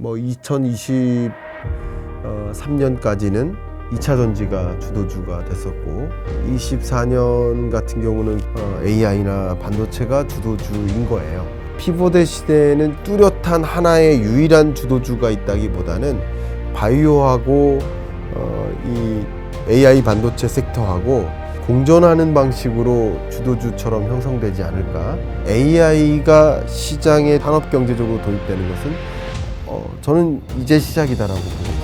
뭐 2023년까지는 2차 전지가 주도주가 됐었고 24년 같은 경우는 AI나 반도체가 주도주인 거예요. 피보드 시대에는 뚜렷한 하나의 유일한 주도주가 있다기보다는 바이오하고 이 AI 반도체 섹터하고 공존하는 방식으로 주도주처럼 형성되지 않을까. AI가 시장에 산업경제적으로 도입되는 것은 저는 이제 시작이다라고 보고 있습니다.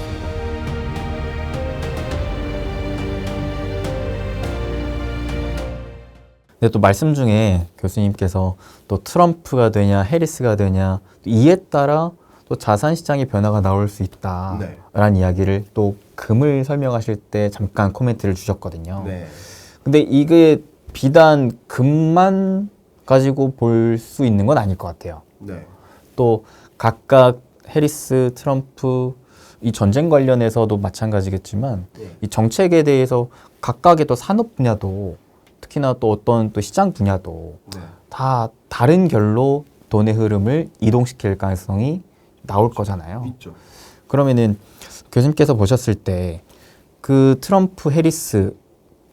근데 또 말씀 중에 교수님께서 또 트럼프가 되냐 해리스가 되냐 이에 따라 또 자산 시장의 변화가 나올 수 있다라는 이야기를 또 금을 설명하실 때 잠깐 코멘트를 주셨거든요. 네. 근데 이게 비단 금만 가지고 볼 수 있는 건 아닐 것 같아요. 네. 또 각각 해리스, 트럼프 이 전쟁 관련해서도 마찬가지겠지만 이 정책에 대해서 각각의 또 산업 분야도 특히나 또 어떤 또 시장 분야도 다 다른 결로 돈의 흐름을 이동시킬 가능성이 나올 거잖아요. 있죠. 그러면은 교수님께서 보셨을 때 그 트럼프, 해리스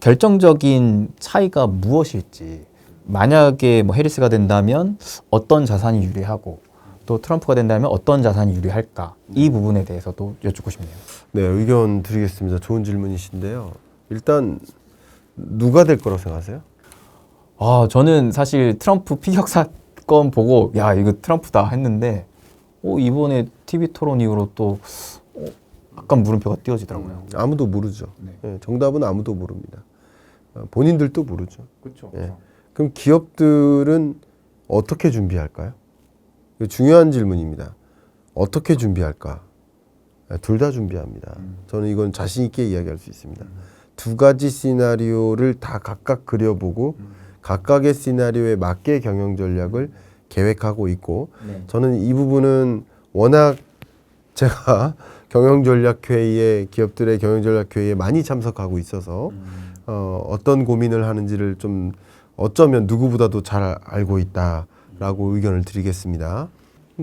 결정적인 차이가 무엇일지, 만약에 뭐 해리스가 된다면 어떤 자산이 유리하고 또 트럼프가 된다면 어떤 자산이 유리할까, 이 부분에 대해서도 여쭙고 싶네요. 네, 의견 드리겠습니다. 좋은 질문이신데요. 일단 누가 될 거라고 생각하세요? 저는 사실 트럼프 피격 사건 보고 야 이거 트럼프다 했는데 이번에 TV 토론 이후로 또 약간 물음표가 띄어지더라고요. 아무도 모르죠. 네, 정답은 아무도 모릅니다. 본인들도 모르죠. 그렇죠. 예. 그럼 기업들은 어떻게 준비할까요? 이거 중요한 질문입니다. 어떻게 준비할까? 둘 다 준비합니다. 저는 이건 자신 있게 이야기할 수 있습니다. 두 가지 시나리오를 다 각각 그려보고 각각의 시나리오에 맞게 경영 전략을 계획하고 있고 저는 이 부분은 워낙 제가 경영전략회의에 기업들의 경영전략회의에 많이 참석하고 있어서 어떤 고민을 하는지를 좀 어쩌면 누구보다도 잘 알고 있다라고 의견을 드리겠습니다.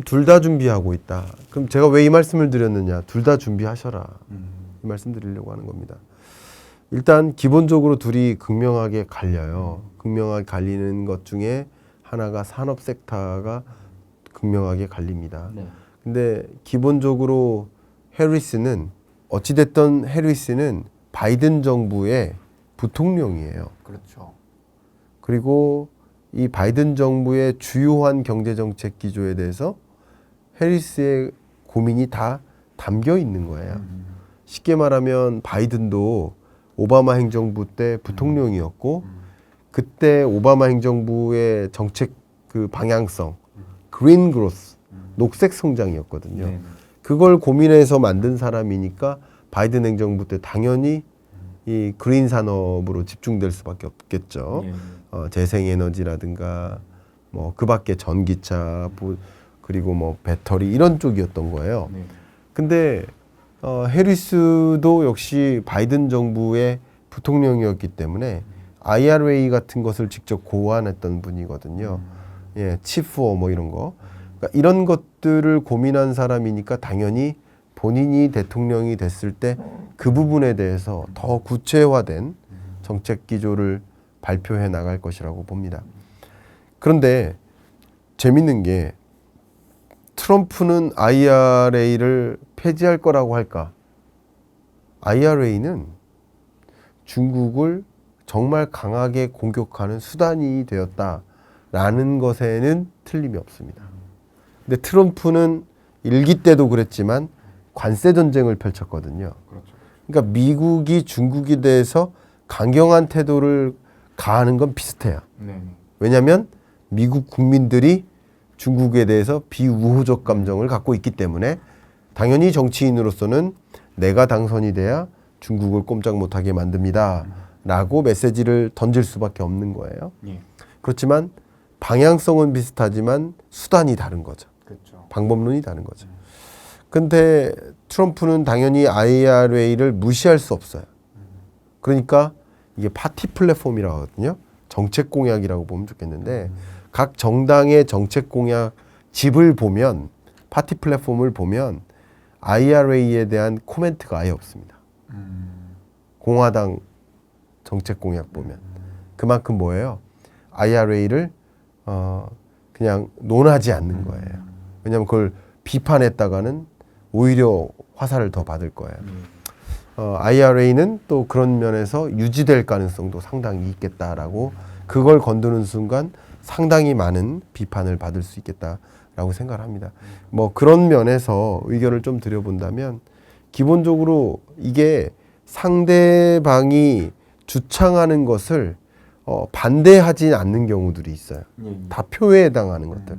둘 다 준비하고 있다. 그럼 제가 왜 이 말씀을 드렸느냐? 둘 다 준비하셔라. 이 말씀 드리려고 하는 겁니다. 일단 기본적으로 둘이 극명하게 갈려요. 극명하게 갈리는 것 중에 하나가 산업 섹터가 극명하게 갈립니다. 근데 기본적으로 해리스는 어찌됐든 해리스는 바이든 정부의 부통령이에요. 그렇죠. 그리고 이 바이든 정부의 주요한 경제정책 기조에 대해서 해리스의 고민이 다 담겨 있는 거예요. 쉽게 말하면 바이든도 오바마 행정부 때 부통령이었고 그때 오바마 행정부의 정책 그 방향성, 그린 그로스, 녹색 성장이었거든요. 그걸 고민해서 만든 사람이니까 바이든 행정부 때 당연히 이 그린 산업으로 집중될 수밖에 없겠죠. 재생에너지라든가 뭐 그밖에 전기차 그리고 뭐 배터리 이런 쪽이었던 거예요. 근데 해리스도 역시 바이든 정부의 부통령이었기 때문에 IRA 같은 것을 직접 고안했던 분이거든요. 칩4 뭐 이런 거. 그러니까 이런 것들을 고민한 사람이니까 당연히 본인이 대통령이 됐을 때 그 부분에 대해서 더 구체화된 정책 기조를 발표해 나갈 것이라고 봅니다. 그런데 재밌는 게 트럼프는 IRA를 폐지할 거라고 할까? IRA는 중국을 정말 강하게 공격하는 수단이 되었다라는 것에는 틀림이 없습니다. 근데 트럼프는 일기 때도 그랬지만 관세 전쟁을 펼쳤거든요. 그러니까 미국이 중국에 대해서 강경한 태도를 가하는 건 비슷해요. 왜냐하면 미국 국민들이 중국에 대해서 비우호적 감정을 갖고 있기 때문에 당연히 정치인으로서는 내가 당선이 돼야 중국을 꼼짝 못하게 만듭니다. 라고 메시지를 던질 수밖에 없는 거예요. 그렇지만 방향성은 비슷하지만 수단이 다른 거죠. 방법론이 다른 거죠. 근데 트럼프는 당연히 IRA를 무시할 수 없어요. 그러니까 이게 파티 플랫폼이라고 하거든요. 정책 공약이라고 보면 좋겠는데 각 정당의 정책 공약 집을 보면 파티 플랫폼을 보면 IRA에 대한 코멘트가 아예 없습니다. 공화당 정책 공약 보면 그만큼 뭐예요? IRA를 그냥 논하지 않는 거예요. 왜냐하면 그걸 비판했다가는 오히려 화살을 더 받을 거예요. IRA는 또 그런 면에서 유지될 가능성도 상당히 있겠다라고 그걸 건드는 순간 상당히 많은 비판을 받을 수 있겠다라고 생각을 합니다. 뭐 그런 면에서 의견을 좀 드려본다면 기본적으로 이게 상대방이 주창하는 것을 반대하지 않는 경우들이 있어요. 다 표에 해당하는 것들.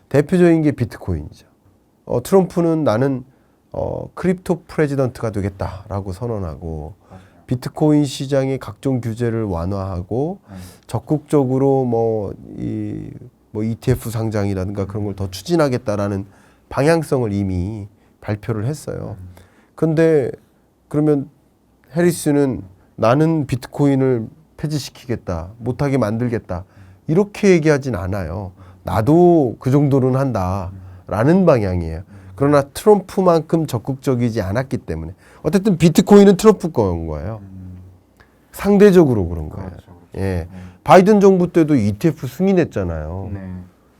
대표적인 게 비트코인이죠. 트럼프는 나는 크립토 프레지던트가 되겠다라고 선언하고 비트코인 시장의 각종 규제를 완화하고 적극적으로 ETF 상장이라든가 그런 걸 더 추진하겠다라는 방향성을 이미 발표를 했어요. 근데 그러면 해리스는 나는 비트코인을 폐지시키겠다, 못하게 만들겠다 이렇게 얘기하진 않아요. 나도 그 정도는 한다라는 방향이에요. 그러나 트럼프만큼 적극적이지 않았기 때문에 어쨌든 비트코인은 트럼프 거인 거예요. 상대적으로 그런 거예요. 그렇죠. 예, 바이든 정부 때도 ETF 승인했잖아요. 네.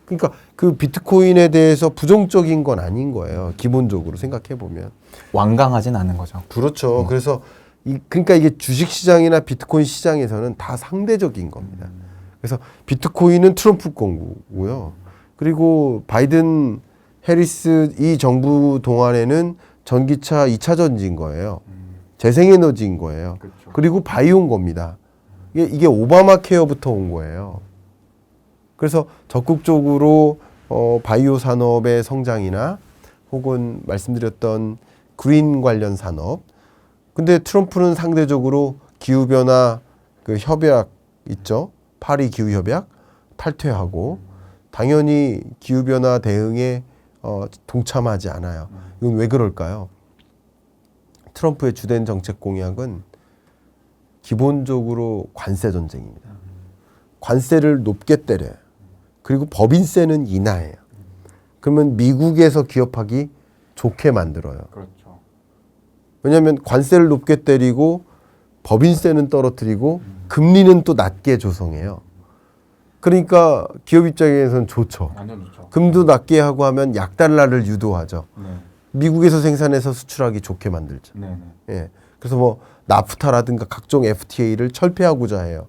그러니까 그 비트코인에 대해서 부정적인 건 아닌 거예요. 기본적으로 생각해 보면. 완강하진 않은 거죠. 그렇죠. 그래서 그러니까 이게 주식 시장이나 비트코인 시장에서는 다 상대적인 겁니다. 그래서 비트코인은 트럼프 거고요. 그리고 바이든 해리스 이 정부 동안에는 전기차 2차 전지인 거예요. 재생에너지인 거예요. 그렇죠. 그리고 바이오인 겁니다. 이게 오바마 케어부터 온 거예요. 그래서 적극적으로 바이오 산업의 성장이나 혹은 말씀드렸던 그린 관련 산업. 근데 트럼프는 상대적으로 기후변화 그 협약 있죠. 파리 기후협약 탈퇴하고 당연히 기후변화 대응에 동참하지 않아요. 이건 왜 그럴까요? 트럼프의 주된 정책 공약은 기본적으로 관세 전쟁입니다. 관세를 높게 때려요. 그리고 법인세는 인하해요. 그러면 미국에서 기업하기 좋게 만들어요. 그렇죠. 왜냐하면 관세를 높게 때리고 법인세는 떨어뜨리고 금리는 또 낮게 조성해요. 그러니까 기업 입장에서는 좋죠. 완전 좋죠. 금도 낮게 하고 하면 약달러를 유도하죠. 네. 미국에서 생산해서 수출하기 좋게 만들죠. 네. 예. 그래서 뭐 나프타라든가 각종 FTA를 철폐하고자 해요.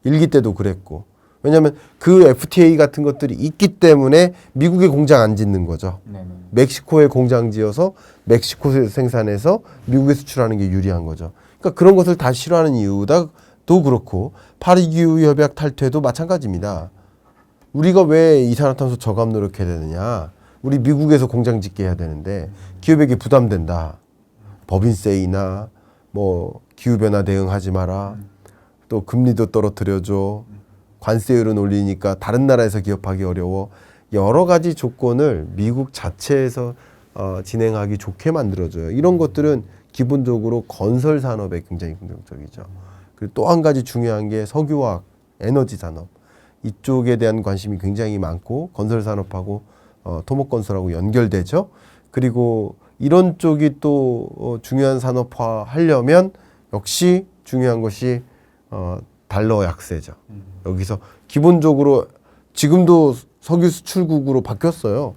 일기 때도 그랬고. 왜냐하면 그 FTA 같은 것들이 있기 때문에 미국에 공장 안 짓는 거죠. 네. 멕시코에 공장 지어서 멕시코에서 생산해서 미국에 수출하는 게 유리한 거죠. 그러니까 그런 것을 다 싫어하는 이유도 그렇고 파리 기후 협약 탈퇴도 마찬가지입니다. 우리가 왜 이산화탄소 저감 노력해야 되느냐? 우리 미국에서 공장 짓게 해야 되는데 기업에게 부담된다. 법인세이나 뭐 기후 변화 대응하지 마라. 또 금리도 떨어뜨려줘. 관세율은 올리니까 다른 나라에서 기업하기 어려워. 여러 가지 조건을 미국 자체에서 진행하기 좋게 만들어줘요. 이런 것들은 기본적으로 건설 산업에 굉장히 긍정적이죠. 그리고 또 한 가지 중요한 게 석유화학, 에너지 산업. 이쪽에 대한 관심이 굉장히 많고 건설 산업하고 토목건설하고 연결되죠. 그리고 이런 쪽이 또 중요한 산업화 하려면 역시 중요한 것이 달러 약세죠. 여기서 기본적으로 지금도 석유 수출국으로 바뀌었어요.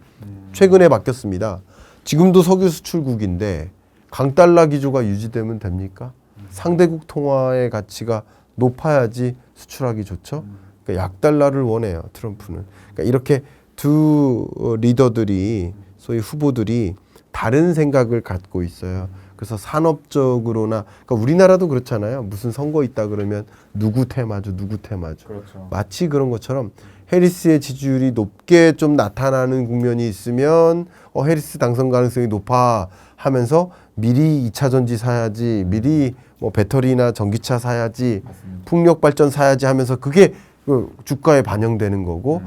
최근에 바뀌었습니다. 지금도 석유 수출국인데 강달러 기조가 유지되면 됩니까? 상대국 통화의 가치가 높아야지 수출하기 좋죠. 그러니까 약달러를 원해요. 트럼프는. 그러니까 이렇게 두 리더들이 소위 후보들이 다른 생각을 갖고 있어요. 그래서 산업적으로나 그러니까 우리나라도 그렇잖아요. 무슨 선거 있다 그러면 누구 테마주 누구 테마주. 그렇죠. 마치 그런 것처럼 해리스의 지지율이 높게 좀 나타나는 국면이 있으면 해리스 당선 가능성이 높아 하면서 미리 2차 전지 사야지, 미리 뭐 배터리나 전기차 사야지, 맞습니다. 풍력 발전 사야지 하면서 그게 그 주가에 반영되는 거고,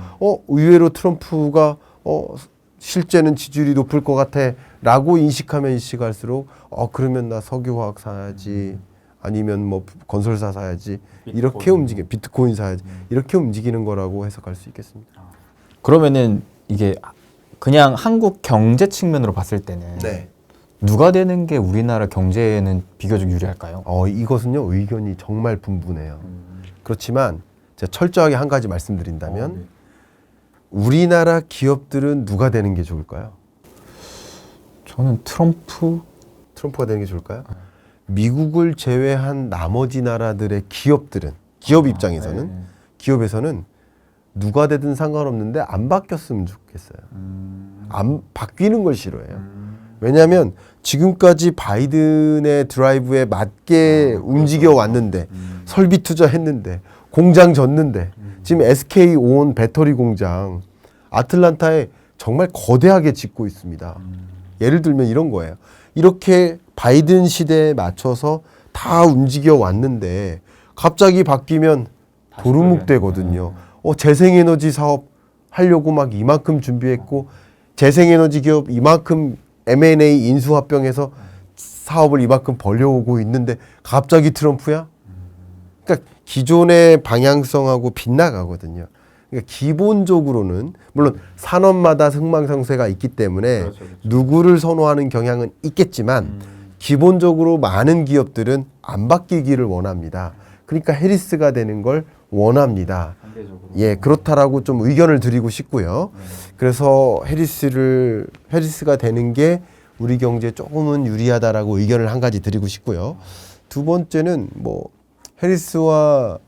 의외로 트럼프가 실제는 지지율이 높을 것 같아라고 인식하면 인식할수록 그러면 나 석유화학 사야지, 아니면 뭐 건설사 사야지 이렇게 움직여 비트코인 사야지 이렇게 움직이는 거라고 해석할 수 있겠습니다. 그러면은 이게 그냥 한국 경제 측면으로 봤을 때는 네. 누가 되는 게 우리나라 경제에는 비교적 유리할까요? 이것은요 의견이 정말 분분해요. 그렇지만 제가 철저하게 한 가지 말씀드린다면 네. 우리나라 기업들은 누가 되는 게 좋을까요? 저는 트럼프가 되는 게 좋을까요? 미국을 제외한 나머지 나라들의 기업들은 기업 입장에서는 네. 기업에서는 누가 되든 상관없는데 안 바뀌었으면 좋겠어요. 안 바뀌는 걸 싫어해요. 왜냐하면 지금까지 바이든의 드라이브에 맞게 움직여 왔는데 설비 투자했는데 공장 졌는데 지금 SK 온 배터리 공장 아틀란타에 정말 거대하게 짓고 있습니다. 예를 들면 이런 거예요. 이렇게 바이든 시대에 맞춰서 다 움직여 왔는데 갑자기 바뀌면 도루묵되거든요. 재생에너지 사업 하려고 막 이만큼 준비했고 재생에너지 기업 이만큼 M&A 인수합병해서 사업을 이만큼 벌려오고 있는데 갑자기 트럼프야? 그러니까 기존의 방향성하고 빗나가거든요. 그러니까 기본적으로는 물론 산업마다 흥망성쇠가 있기 때문에 그렇죠. 누구를 선호하는 경향은 있겠지만 기본적으로 많은 기업들은 안 바뀌기를 원합니다. 그러니까 해리스가 되는 걸 원합니다. 예, 그렇다라고 좀 의견을 드리고 싶고요. 그래서 해리스가 되는 게 우리 경제에 조금은 유리하다라고 의견을 한 가지 드리고 싶고요. 두 번째는 해리스와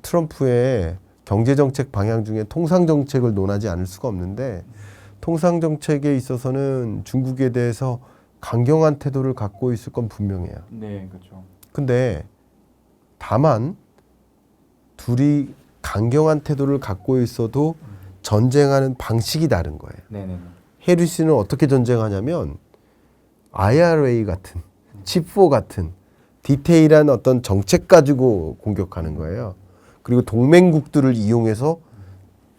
트럼프의 경제정책 방향 중에 통상정책을 논하지 않을 수가 없는데 통상정책에 있어서는 중국에 대해서 강경한 태도를 갖고 있을 건 분명해요. 네, 그렇죠. 근데 다만 둘이 강경한 태도를 갖고 있어도 전쟁하는 방식이 다른 거예요. 네. 해리스는 어떻게 전쟁하냐면 IRA 같은 칩4 같은 디테일한 어떤 정책 가지고 공격하는 거예요. 그리고 동맹국들을 이용해서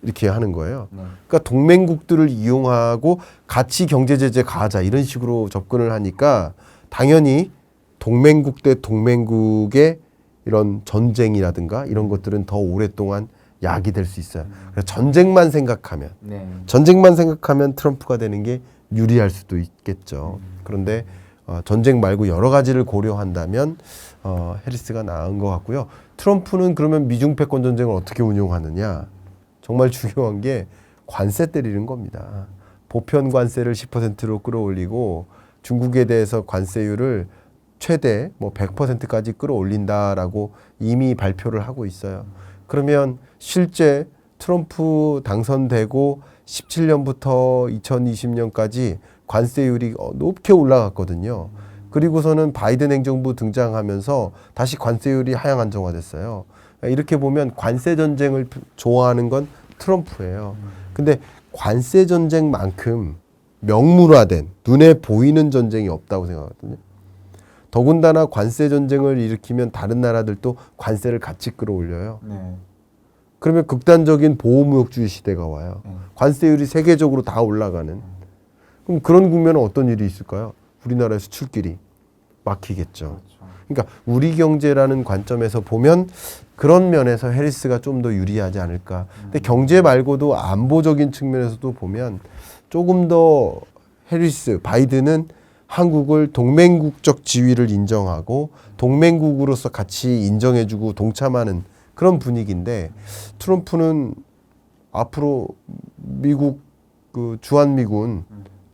이렇게 하는 거예요. 그러니까 동맹국들을 이용하고 같이 경제 제재 가하자 이런 식으로 접근을 하니까 당연히 동맹국 대 동맹국의 이런 전쟁이라든가 이런 것들은 더 오랫동안 약이 될 수 있어요. 그래서 전쟁만 생각하면 트럼프가 되는 게 유리할 수도 있겠죠. 그런데 전쟁 말고 여러 가지를 고려한다면 해리스가 나은 것 같고요. 트럼프는 그러면 미중 패권 전쟁을 어떻게 운용하느냐? 정말 중요한 게 관세 때리는 겁니다. 보편 관세를 10%로 끌어올리고 중국에 대해서 관세율을 최대 100%까지 끌어올린다라고 이미 발표를 하고 있어요. 그러면 실제 트럼프 당선되고 17년부터 2020년까지 관세율이 높게 올라갔거든요. 그리고서는 바이든 행정부 등장하면서 다시 관세율이 하향 안정화됐어요. 이렇게 보면 관세 전쟁을 좋아하는 건 트럼프예요. 근데 관세 전쟁만큼 명문화된 눈에 보이는 전쟁이 없다고 생각하거든요. 더군다나 관세 전쟁을 일으키면 다른 나라들도 관세를 같이 끌어올려요. 그러면 극단적인 보호무역주의 시대가 와요. 관세율이 세계적으로 다 올라가는. 그럼 그런 국면은 어떤 일이 있을까요? 우리나라의 수출길이 막히겠죠. 그러니까 우리 경제라는 관점에서 보면 그런 면에서 해리스가 좀 더 유리하지 않을까. 근데 경제 말고도 안보적인 측면에서도 보면 조금 더 바이든은 한국을 동맹국적 지위를 인정하고 동맹국으로서 같이 인정해주고 동참하는 그런 분위기인데 트럼프는 앞으로 미국 그 주한미군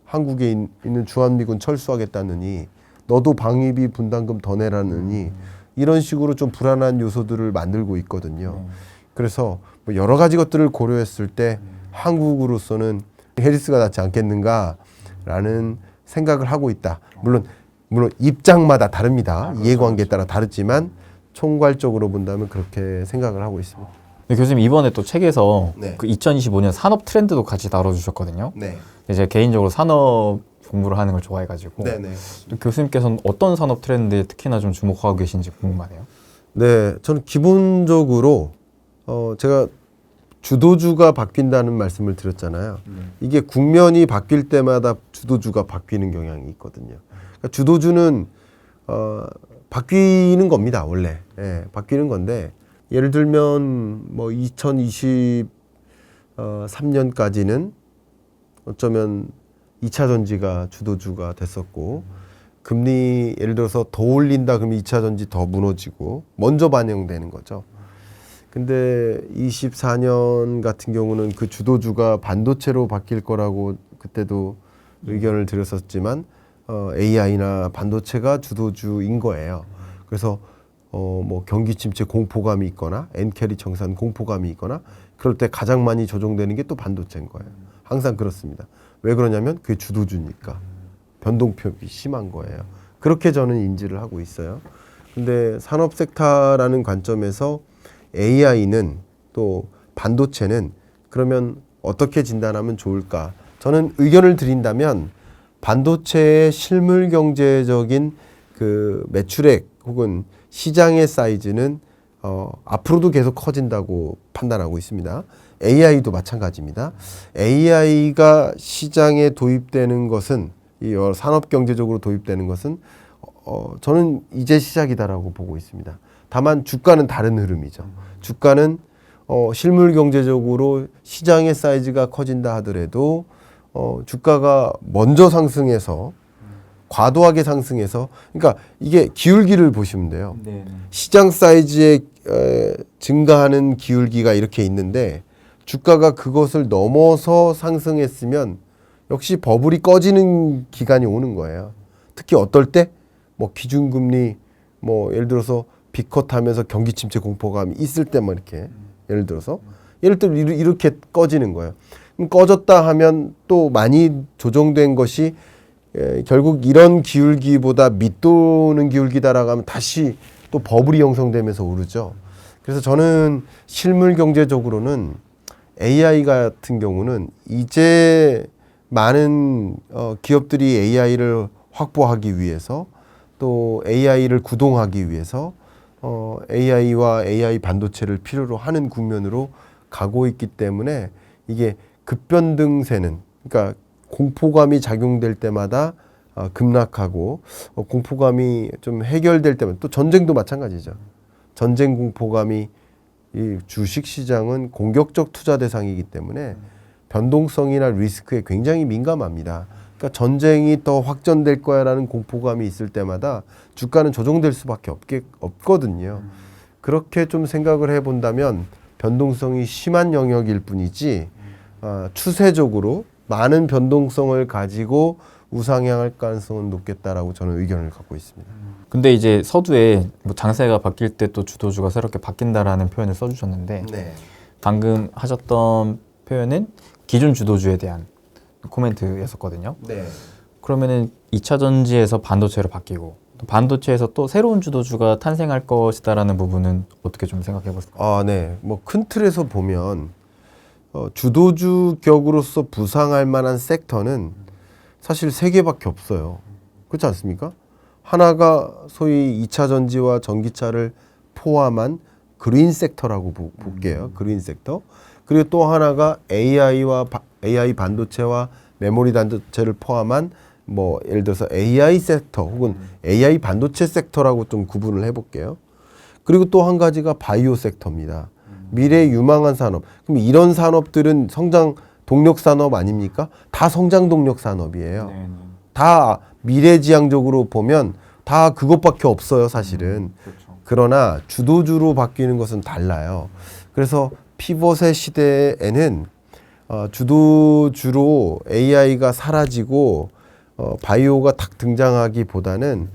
한국에 있는 주한미군 철수하겠다느니 너도 방위비 분담금 더 내라느니 이런 식으로 좀 불안한 요소들을 만들고 있거든요. 그래서 여러 가지 것들을 고려했을 때 한국으로서는 해리스가 낫지 않겠는가라는 생각을 하고 있다. 물론 입장마다 다릅니다. 이해관계에 따라 다르지만 총괄적으로 본다면 그렇게 생각을 하고 있습니다. 네, 교수님 이번에 또 책에서 네. 그 2025년 산업 트렌드도 같이 다뤄주셨거든요. 네. 제가 개인적으로 산업 공부를 하는 걸 좋아해가지고 네네. 교수님께서는 어떤 산업 트렌드에 특히나 좀 주목하고 계신지 궁금하네요. 네, 저는 기본적으로 제가 주도주가 바뀐다는 말씀을 드렸잖아요. 이게 국면이 바뀔 때마다 주도주가 바뀌는 경향이 있거든요. 그러니까 주도주는 바뀌는 겁니다, 원래. 예, 바뀌는 건데 예를 들면 2023년까지는 어쩌면 2차 전지가 주도주가 됐었고 금리 예를 들어서 더 올린다 그러면 2차 전지 더 무너지고 먼저 반영되는 거죠. 근데 24년 같은 경우는 그 주도주가 반도체로 바뀔 거라고 그때도 의견을 드렸었지만 AI나 반도체가 주도주인 거예요. 그래서 뭐 경기 침체 공포감이 있거나 엔캐리 청산 공포감이 있거나 그럴 때 가장 많이 조정되는 게 또 반도체인 거예요. 항상 그렇습니다. 왜 그러냐면 그게 주도주니까 변동폭이 심한 거예요. 그렇게 저는 인지를 하고 있어요. 근데 산업 섹터라는 관점에서 AI는 또 반도체는 그러면 어떻게 진단하면 좋을까? 저는 의견을 드린다면 반도체의 실물 경제적인 그 매출액 혹은 시장의 사이즈는 앞으로도 계속 커진다고 판단하고 있습니다. AI도 마찬가지입니다. AI가 시장에 도입되는 것은 이 산업 경제적으로 도입되는 것은 저는 이제 시작이다라고 보고 있습니다. 다만 주가는 다른 흐름이죠. 주가는 실물 경제적으로 시장의 사이즈가 커진다 하더라도 주가가 먼저 상승해서 과도하게 상승해서 그러니까 이게 기울기를 보시면 돼요. 네. 시장 사이즈의 증가하는 기울기가 이렇게 있는데 주가가 그것을 넘어서 상승했으면 역시 버블이 꺼지는 기간이 오는 거예요. 특히 어떨 때 뭐 기준금리 뭐 예를 들어서 비컷 하면서 경기 침체 공포감이 있을 때만 이렇게 예를 들어서 이렇게 꺼지는 거예요. 그럼 꺼졌다 하면 또 많이 조정된 것이 결국 이런 기울기보다 밑도는 기울기다라고 하면 다시 또 버블이 형성되면서 오르죠. 그래서 저는 실물 경제적으로는 AI 같은 경우는 이제 많은 기업들이 AI를 확보하기 위해서 또 AI를 구동하기 위해서 AI와 AI 반도체를 필요로 하는 국면으로 가고 있기 때문에 이게 급변등세는 그러니까 공포감이 작용될 때마다 급락하고 공포감이 좀 해결될 때면 또 전쟁도 마찬가지죠. 전쟁 공포감이 이 주식 시장은 공격적 투자 대상이기 때문에 변동성이나 리스크에 굉장히 민감합니다. 그러니까 전쟁이 더 확전될 거야라는 공포감이 있을 때마다 주가는 조정될 수밖에 없거든요. 그렇게 좀 생각을 해본다면 변동성이 심한 영역일 뿐이지 추세적으로 많은 변동성을 가지고 우상향할 가능성은 높겠다라고 저는 의견을 갖고 있습니다. 근데 이제 서두에 뭐 장세가 바뀔 때 또 주도주가 새롭게 바뀐다라는 표현을 써주셨는데 네. 방금 하셨던 표현은 기존 주도주에 대한 코멘트였었거든요. 네. 그러면은 2차 전지에서 반도체로 바뀌고 또 반도체에서 또 새로운 주도주가 탄생할 것이다라는 부분은 어떻게 좀 생각해 보세요? 네. 뭐 큰 틀에서 보면 주도주 격으로서 부상할 만한 섹터는 사실 세 개밖에 없어요. 그렇지 않습니까? 하나가 소위 2차 전지와 전기차를 포함한 그린 섹터라고 볼게요. 그린 섹터. 그리고 또 하나가 AI 반도체와 메모리 반도체를 포함한 뭐 예를 들어서 AI 섹터 혹은 AI 반도체 섹터라고 좀 구분을 해볼게요. 그리고 또 한 가지가 바이오 섹터입니다. 미래 유망한 산업. 그럼 이런 산업들은 성장 동력 산업 아닙니까? 다 성장 동력 산업이에요. 다 미래지향적으로 보면 다 그것밖에 없어요, 사실은. 그렇죠. 그러나 주도주로 바뀌는 것은 달라요. 그래서 피벗의 시대에는 주도주로 AI가 사라지고 바이오가 딱 등장하기보다는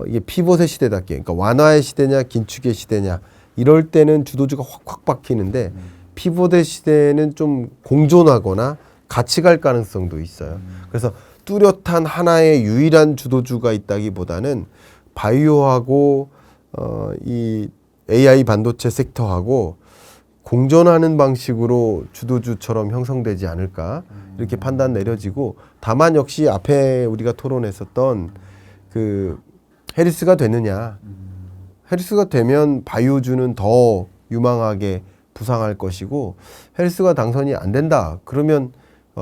이게 피벗의 시대답게 그러니까 완화의 시대냐 긴축의 시대냐 이럴 때는 주도주가 확확 바뀌는데 피벗의 시대는 좀 공존하거나 같이 갈 가능성도 있어요. 그래서 뚜렷한 하나의 유일한 주도주가 있다기보다는 바이오하고 이 AI 반도체 섹터하고 공존하는 방식으로 주도주처럼 형성되지 않을까 이렇게 판단 내려지고 다만 역시 앞에 우리가 토론했었던 그 해리스가 되느냐 해리스가 되면 바이오주는 더 유망하게 부상할 것이고 해리스가 당선이 안 된다 그러면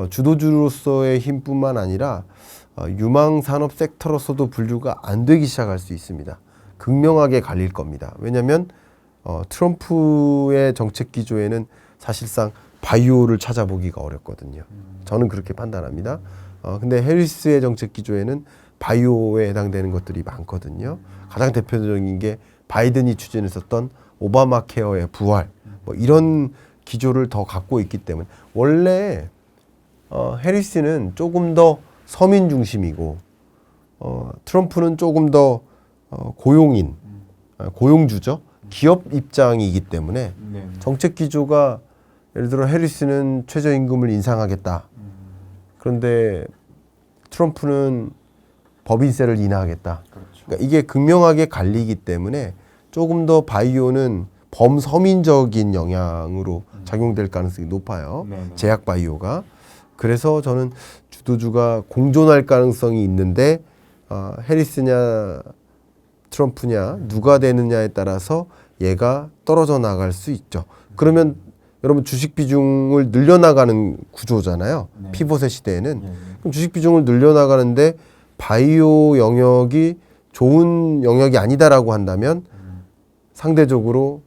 주도주로서의 힘뿐만 아니라 유망 산업 섹터로서도 분류가 안 되기 시작할 수 있습니다. 극명하게 갈릴 겁니다. 왜냐하면 트럼프의 정책 기조에는 사실상 바이오를 찾아보기가 어렵거든요. 저는 그렇게 판단합니다. 근데 해리스의 정책 기조에는 바이오에 해당되는 것들이 많거든요. 가장 대표적인 게 바이든이 추진했었던 오바마 케어의 부활, 뭐 이런 기조를 더 갖고 있기 때문에 원래 해리스는 조금 더 서민 중심이고 트럼프는 조금 더 고용인, 고용주죠. 기업 입장이기 때문에 정책 기조가 예를 들어 해리스는 최저임금을 인상하겠다. 그런데 트럼프는 법인세를 인하하겠다. 그러니까 이게 극명하게 갈리기 때문에 조금 더 바이오는 범서민적인 영향으로 작용될 가능성이 높아요. 제약 바이오가. 그래서 저는 주도주가 공존할 가능성이 있는데 해리스냐 트럼프냐 누가 되느냐에 따라서 얘가 떨어져 나갈 수 있죠. 그러면 여러분 주식 비중을 늘려나가는 구조잖아요. 피벗의 시대에는. 그럼 주식 비중을 늘려나가는데 바이오 영역이 좋은 영역이 아니다라고 한다면 상대적으로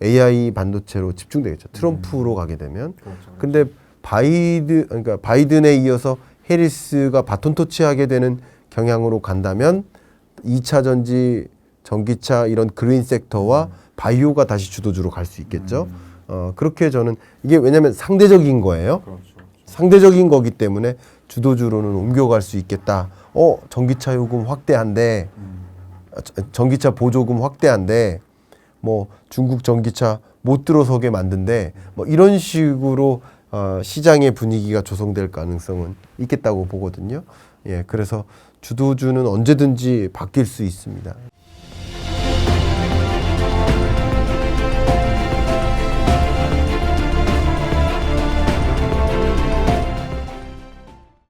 AI 반도체로 집중되겠죠. 트럼프로 가게 되면. 근데 그러니까 바이든에 이어서 해리스가 바톤 터치하게 되는 경향으로 간다면 2차 전지, 전기차 이런 그린 섹터와 바이오가 다시 주도주로 갈 수 있겠죠. 그렇게 저는 이게 왜냐하면 상대적인 거예요. 상대적인 거기 때문에 주도주로는 옮겨갈 수 있겠다. 전기차 요금 확대한대. 전기차 보조금 확대한대. 뭐 중국 전기차 못 들어서게 만든대. 뭐 이런 식으로 시장의 분위기가 조성될 가능성은 있겠다고 보거든요. 예, 그래서 주도주는 언제든지 바뀔 수 있습니다.